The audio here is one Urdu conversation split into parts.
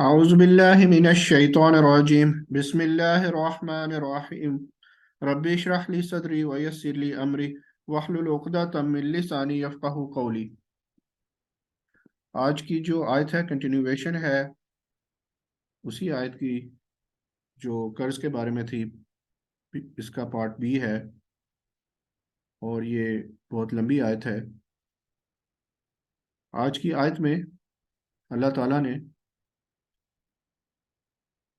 أعوذ بالله من الشيطان الرجيم بسم الله الرحمن الرحيم ربي اشرح لي صدري ويسر لي أمري واحلل عقدة من لساني يفقهوا قولي۔ آج کی جو آیت ہے کنٹینیویشن ہے اسی آیت کی جو قرض کے بارے میں تھی، اس کا پارٹ بی ہے اور یہ بہت لمبی آیت ہے۔ آج کی آیت میں اللہ تعالیٰ نے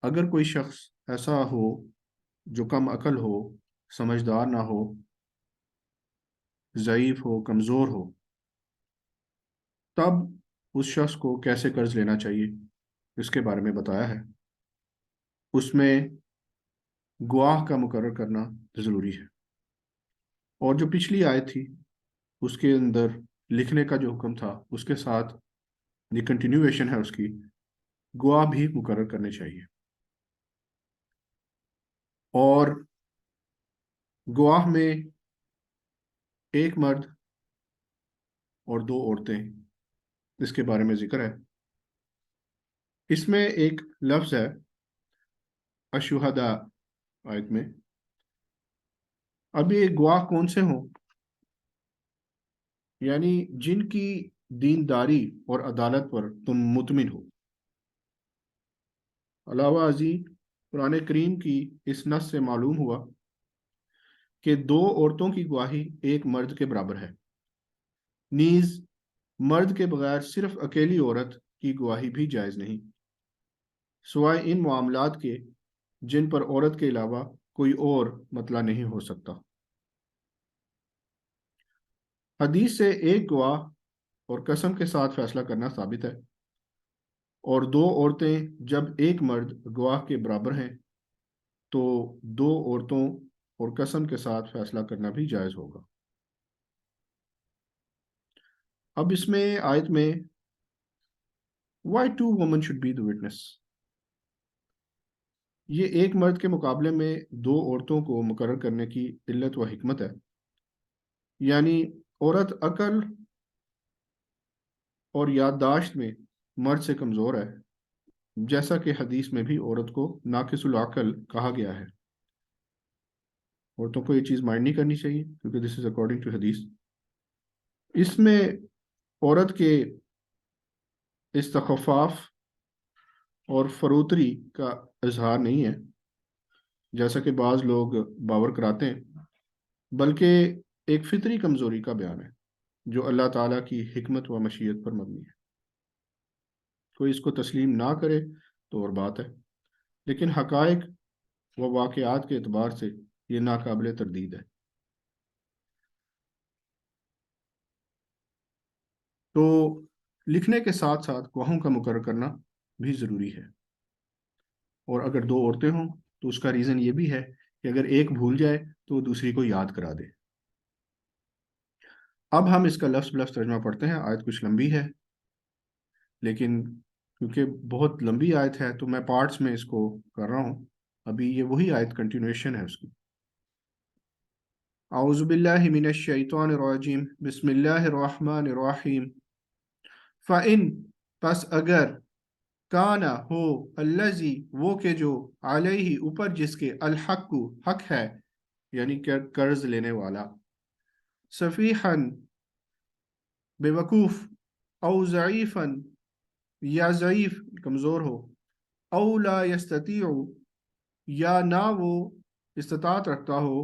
اگر کوئی شخص ایسا ہو جو کم عقل ہو، سمجھدار نہ ہو، ضعیف ہو، کمزور ہو، تب اس شخص کو کیسے قرض لینا چاہیے اس کے بارے میں بتایا ہے۔ اس میں گواہ کا مقرر کرنا ضروری ہے، اور جو پچھلی آیت تھی اس کے اندر لکھنے کا جو حکم تھا اس کے ساتھ یہ کنٹینیویشن ہے، اس کی گواہ بھی مقرر کرنے چاہیے۔ اور گواہ میں ایک مرد اور دو عورتیں، اس کے بارے میں ذکر ہے۔ اس میں ایک لفظ ہے الشہداء آیت میں۔ اب یہ گواہ کون سے ہوں؟ یعنی جن کی دینداری اور عدالت پر تم مطمئن ہو۔ علاوہ ازیں قرآن کریم کی اس نص سے معلوم ہوا کہ دو عورتوں کی گواہی ایک مرد کے برابر ہے، نیز مرد کے بغیر صرف اکیلی عورت کی گواہی بھی جائز نہیں، سوائے ان معاملات کے جن پر عورت کے علاوہ کوئی اور مطلع نہیں ہو سکتا۔ حدیث سے ایک گواہ اور قسم کے ساتھ فیصلہ کرنا ثابت ہے، اور دو عورتیں جب ایک مرد گواہ کے برابر ہیں تو دو عورتوں اور قسم کے ساتھ فیصلہ کرنا بھی جائز ہوگا۔ اب اس میں آیت میں why two women should be the witness، یہ ایک مرد کے مقابلے میں دو عورتوں کو مقرر کرنے کی علت و حکمت ہے۔ یعنی عورت عقل اور یادداشت میں مرد سے کمزور ہے، جیسا کہ حدیث میں بھی عورت کو ناقص العقل کہا گیا ہے۔ عورتوں کو یہ چیز مائنڈ نہیں کرنی چاہیے کیونکہ دس از اکارڈنگ ٹو حدیث۔ اس میں عورت کے استخفاف اور فروتری کا اظہار نہیں ہے جیسا کہ بعض لوگ باور کراتے ہیں، بلکہ ایک فطری کمزوری کا بیان ہے جو اللہ تعالیٰ کی حکمت و مشیت پر مبنی ہے۔ کوئی اس کو تسلیم نہ کرے تو اور بات ہے، لیکن حقائق و واقعات کے اعتبار سے یہ ناقابل تردید ہے۔ تو لکھنے کے ساتھ ساتھ گواہوں کا مقرر کرنا بھی ضروری ہے، اور اگر دو عورتیں ہوں تو اس کا ریزن یہ بھی ہے کہ اگر ایک بھول جائے تو وہ دوسری کو یاد کرا دے۔ اب ہم اس کا لفظ بلفظ ترجمہ پڑھتے ہیں۔ آیت کچھ لمبی ہے، لیکن کیونکہ بہت لمبی آیت ہے تو میں پارٹس میں اس کو کر رہا ہوں۔ ابھی یہ وہی آیت کنٹینویشن ہے اس کی۔ اعوذ باللہ من الشیطان الرجیم بسم اللہ الرحمن الرحیم فَإِن پس اگر کانا ہو الذی وہ کہ جو علیہ اوپر جس کے الحق حق ہے، یعنی کہ قرض لینے والا، صفیحاً بے وقوف، او ضعیفاً یا ضعیف کمزور ہو، او لا یستطیع یا نہ وہ استطاعت رکھتا ہو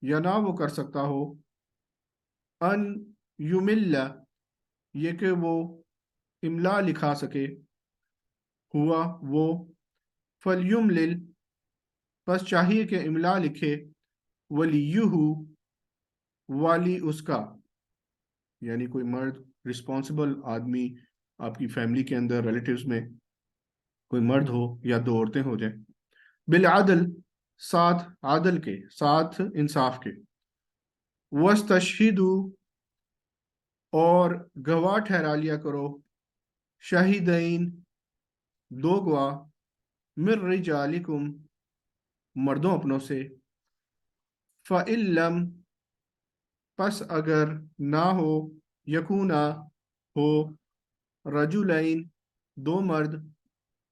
یا نہ وہ کر سکتا ہو، ان یمل یہ کہ وہ املا لکھا سکے، ہوا وہ، فلیملل پس چاہیے کہ املا لکھے، ولیہ والی اس کا، یعنی کوئی مرد رسپانسبل آدمی آپ کی فیملی کے اندر ریلیٹیوز میں کوئی مرد ہو یا دو عورتیں ہو جائیں، بالعدل ساتھ عادل کے، ساتھ انصاف کے، وَاسْتَشْهِدُوا اور گواہ ٹھہرا لیا کرو، شاہدین دو گواہ، من رجالکم مردوں اپنوں سے، فَإِن لَّمْ پس اگر نہ ہو، یکونا ہو، رجلین دو مرد،